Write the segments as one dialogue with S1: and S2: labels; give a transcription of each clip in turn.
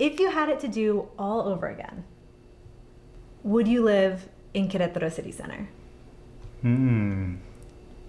S1: If you had it to do all over again, would you live in Querétaro City Center?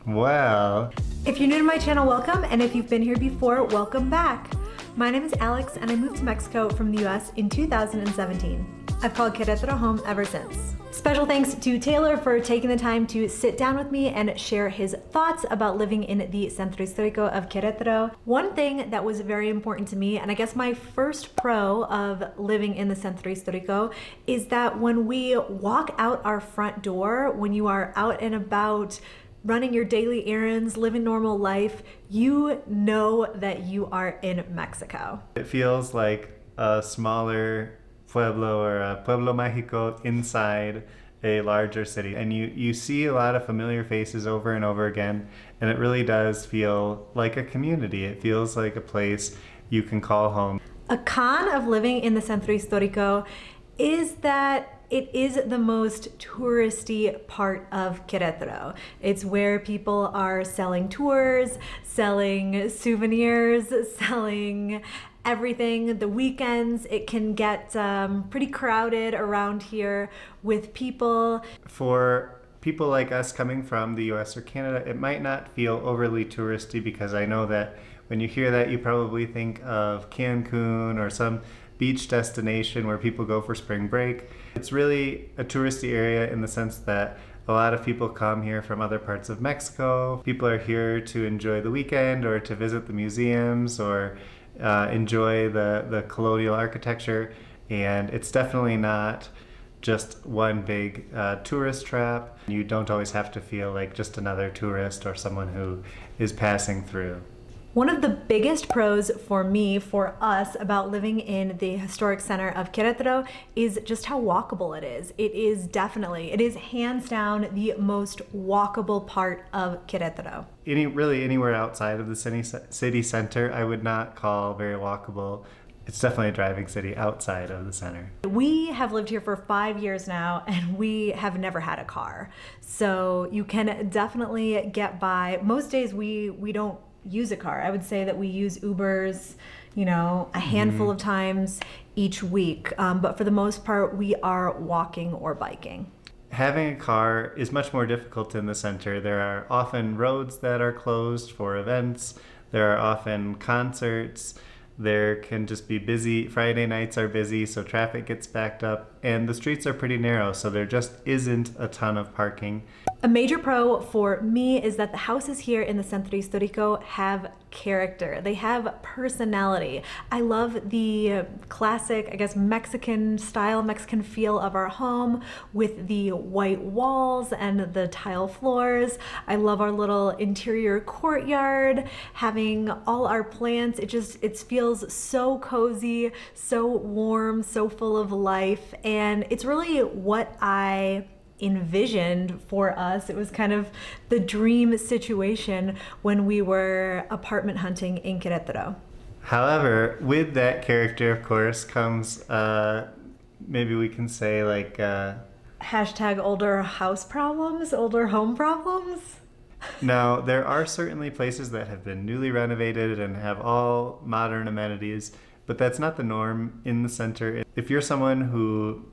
S2: Well.
S1: If you're new to my channel, welcome, and if you've been here before, welcome back. My name is Alex, and I moved to Mexico from the US in 2017. I've called Querétaro home ever since. Special thanks to Taylor for taking the time to sit down with me and share his thoughts about living in the Centro Histórico of Querétaro. One thing that was very important to me, and I guess my first pro of living in the Centro Histórico, is that when we walk out our front door, when you are out and about, running your daily errands, living normal life, you know that you are in Mexico.
S2: It feels like a smaller pueblo or a pueblo mágico inside a larger city. And you see a lot of familiar faces over and over again, and it really does feel like a community. It feels like a place you can call home.
S1: A con of living in the Centro Histórico is that it is the most touristy part of Querétaro. It's where people are selling tours, selling souvenirs, selling everything. The weekends, it can get pretty crowded around here with people.
S2: For people like us coming from the US or Canada, it might not feel overly touristy, because I know that when you hear that, you probably think of Cancun or some beach destination where people go for spring break. It's really a touristy area in the sense that a lot of people come here from other parts of Mexico. People are here to enjoy the weekend or to visit the museums or enjoy the colonial architecture. And it's definitely not just one big tourist trap. You don't always have to feel like just another tourist or someone who is passing through.
S1: One of the biggest pros for me, for us, about living in the historic center of Querétaro is just how walkable it is. It is hands down the most walkable part of Querétaro.
S2: Really anywhere outside of the city center, I would not call very walkable. It's definitely a driving city outside of the center.
S1: We have lived here for 5 years now, and we have never had a car. So you can definitely get by. Most days we don't use a car. I would say that we use Ubers, a handful of times each week. But for the most part, we are walking or biking.
S2: Having a car is much more difficult in the center. There are often roads that are closed for events. There are often concerts. There can just be busy. Friday nights are busy, so traffic gets backed up, and the streets are pretty narrow, so there just isn't a ton of parking.
S1: A major pro for me is that the houses here in the Centro Histórico have character. They have personality. I love the classic, I guess, Mexican style, Mexican feel of our home with the white walls and the tile floors. I love our little interior courtyard, having all our plants. It feels so cozy, so warm, so full of life, and it's really what I envisioned for us. It was kind of the dream situation when we were apartment hunting in Querétaro.
S2: However, with that character, of course, comes maybe we can say like
S1: hashtag older house problems, older home problems.
S2: Now, there are certainly places that have been newly renovated and have all modern amenities, but that's not the norm in the center. If you're someone who,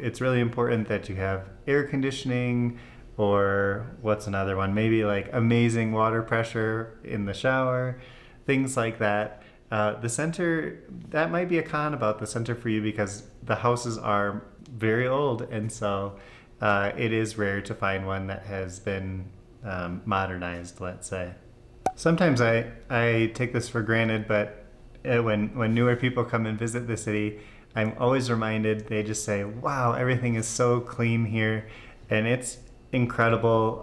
S2: it's really important that you have air conditioning, or what's another one? Maybe like amazing water pressure in the shower, things like that. The center, that might be a con about the center for you, because the houses are very old, and so it is rare to find one that has been modernized, let's say. Sometimes I take this for granted, but when newer people come and visit the city, I'm always reminded. They just say, wow, everything is so clean here, and it's incredible.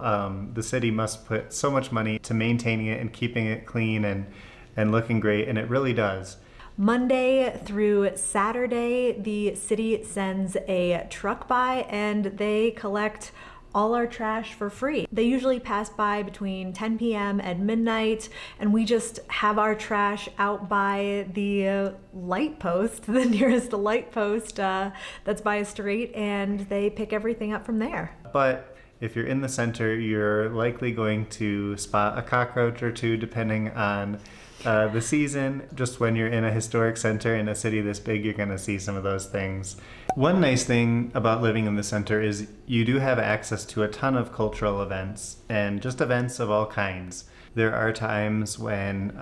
S2: The city must put so much money to maintaining it and keeping it clean and looking great, and it really does.
S1: Monday through Saturday, the city sends a truck by and they collect all our trash for free. They usually pass by between 10 p.m. and midnight, and we just have our trash out by the light post, the nearest light post that's by a street, and they pick everything up from there.
S2: But if you're in the center, you're likely going to spot a cockroach or two, depending on the season. Just when you're in a historic center in a city this big, you're going to see some of those things. One nice thing about living in the center is you do have access to a ton of cultural events and just events of all kinds. There are times when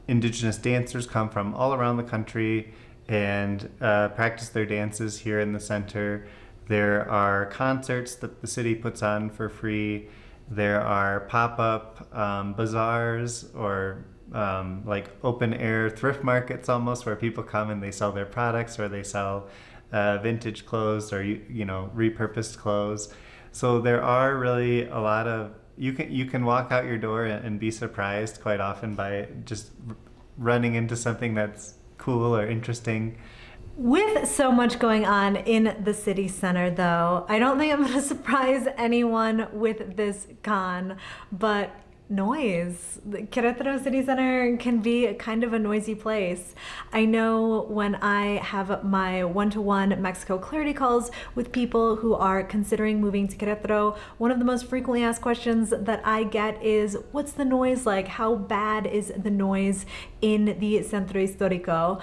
S2: indigenous dancers come from all around the country and practice their dances here in the center. There are concerts that the city puts on for free. There are pop-up bazaars or like open-air thrift markets almost, where people come and they sell their products, or they sell vintage clothes, or repurposed clothes. So there are really a lot of, you can walk out your door and be surprised quite often by just running into something that's cool or interesting.
S1: With so much going on in the city center, though, I don't think I'm going to surprise anyone with this con, but noise. The Querétaro City Center can be kind of a noisy place. I know when I have my one-to-one Mexico clarity calls with people who are considering moving to Querétaro, one of the most frequently asked questions that I get is, what's the noise like? How bad is the noise in the Centro Histórico?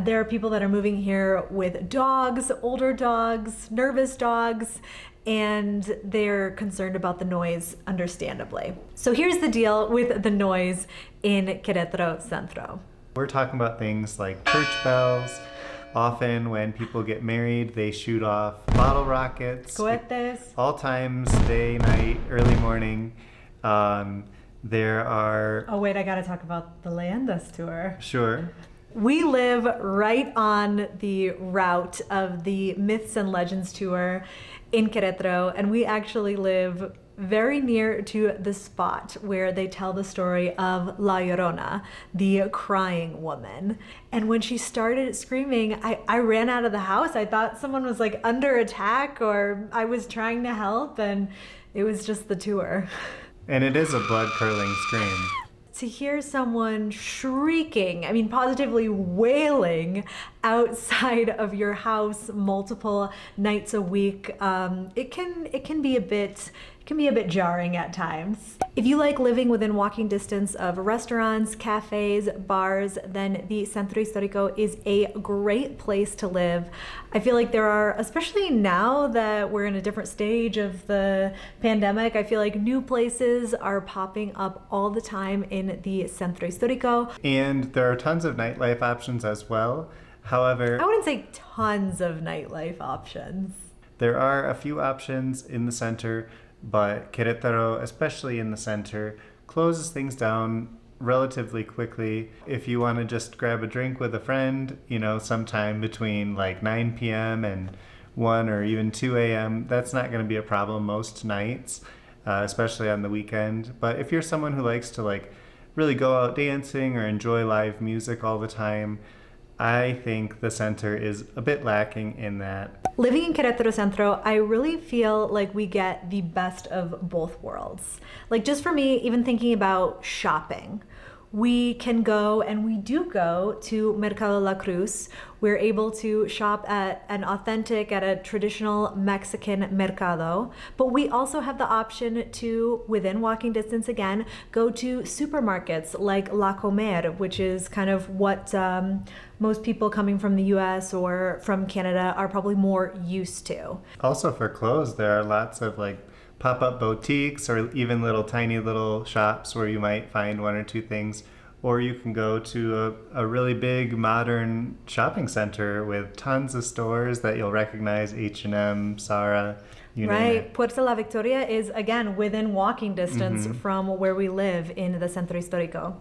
S1: There are people that are moving here with dogs, older dogs, nervous dogs, and they're concerned about the noise, understandably. So here's the deal with the noise in Querétaro Centro.
S2: We're talking about things like church bells. Often when people get married, they shoot off bottle rockets.
S1: Cohetes.
S2: All times, day, night, early morning. There are...
S1: Oh wait, I gotta talk about the Leyendas tour.
S2: Sure.
S1: We live right on the route of the Myths and Legends tour in Querétaro, and we actually live very near to the spot where they tell the story of La Llorona, the crying woman. And when she started screaming, I ran out of the house. I thought someone was like under attack, or I was trying to help, and it was just the tour.
S2: And it is a blood-curdling scream.
S1: To hear someone shrieking, I mean positively wailing outside of your house multiple nights a week, it can be a bit jarring at times. If you like living within walking distance of restaurants, cafes, bars, then the Centro Histórico is a great place to live. I feel like there are, especially now that we're in a different stage of the pandemic, I feel like new places are popping up all the time in the Centro Histórico.
S2: And there are tons of nightlife options as well. However,
S1: I wouldn't say tons of nightlife options.
S2: There are a few options in the center, but Querétaro, especially in the center, closes things down relatively quickly. If you want to just grab a drink with a friend, sometime between like 9 p.m. and 1 or even 2 a.m., that's not going to be a problem most nights, especially on the weekend. But if you're someone who likes to really go out dancing or enjoy live music all the time, I think the center is a bit lacking in that.
S1: Living in Querétaro Centro, I really feel like we get the best of both worlds. Like, just for me, even thinking about shopping, we can go, and we do go, to Mercado La Cruz. We're able to shop at a traditional Mexican mercado, but we also have the option to, within walking distance again, go to supermarkets like La Comer, which is kind of what most people coming from the US or from Canada are probably more used to.
S2: Also for clothes, there are lots of pop-up boutiques or even tiny little shops where you might find one or two things, or you can go to a really big modern shopping center with tons of stores that you'll recognize: H&M, Zara, you name it.
S1: Puerto La Victoria is, again, within walking distance from where we live in the Centro Histórico.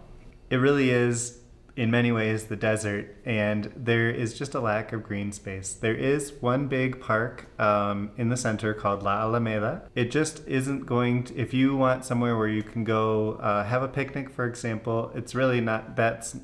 S2: It really is, in many ways, the desert, and there is just a lack of green space. There is one big park in the center called La Alameda. It just isn't going to, if you want somewhere where you can go have a picnic, for example, it's really not, that's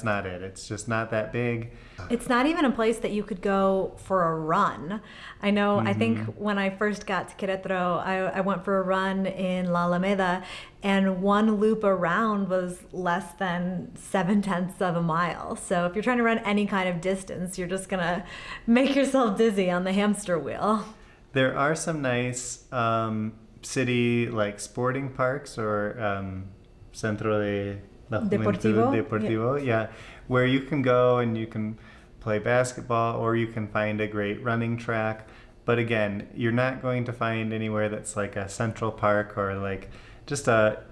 S2: not it. It's just not that big.
S1: It's not even a place that you could go for a run. I know, I think when I first got to Querétaro, I went for a run in La Alameda, and one loop around was less than 0.7 of a mile. So if you're trying to run any kind of distance, you're just gonna make yourself dizzy on the hamster wheel.
S2: There are some nice city sporting parks or centro de Deportivo, yeah, where you can go and you can play basketball or you can find a great running track. But again, you're not going to find anywhere that's like a central park or like just a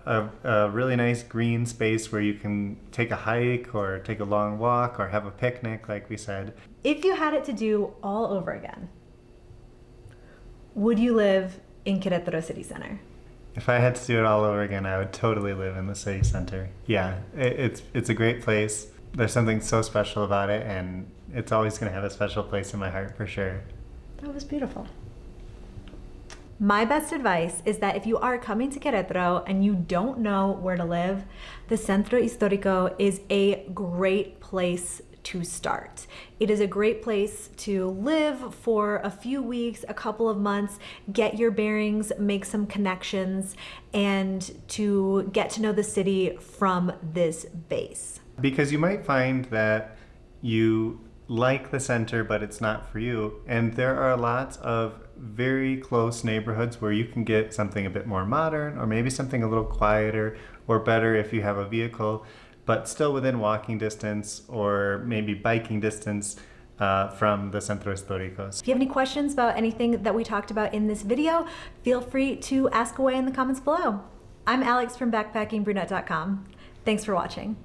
S2: really nice green space where you can take a hike or take a long walk or have a picnic, like we said.
S1: If you had it to do all over again, would you live in Querétaro City Center?
S2: If I had to do it all over again, I would totally live in the city center. Yeah, it's a great place. There's something so special about it, and it's always going to have a special place in my heart for sure.
S1: That was beautiful. My best advice is that if you are coming to Querétaro and you don't know where to live, the Centro Histórico is a great place to start. It is a great place to live for a few weeks, a couple of months, get your bearings, make some connections, and to get to know the city from this base.
S2: Because you might find that you like the center, but it's not for you. And there are lots of very close neighborhoods where you can get something a bit more modern, or maybe something a little quieter, or better if you have a vehicle, but still within walking distance or maybe biking distance from the Centro Histórico.
S1: If you have any questions about anything that we talked about in this video, feel free to ask away in the comments below. I'm Alex from backpackingbrunette.com. Thanks for watching.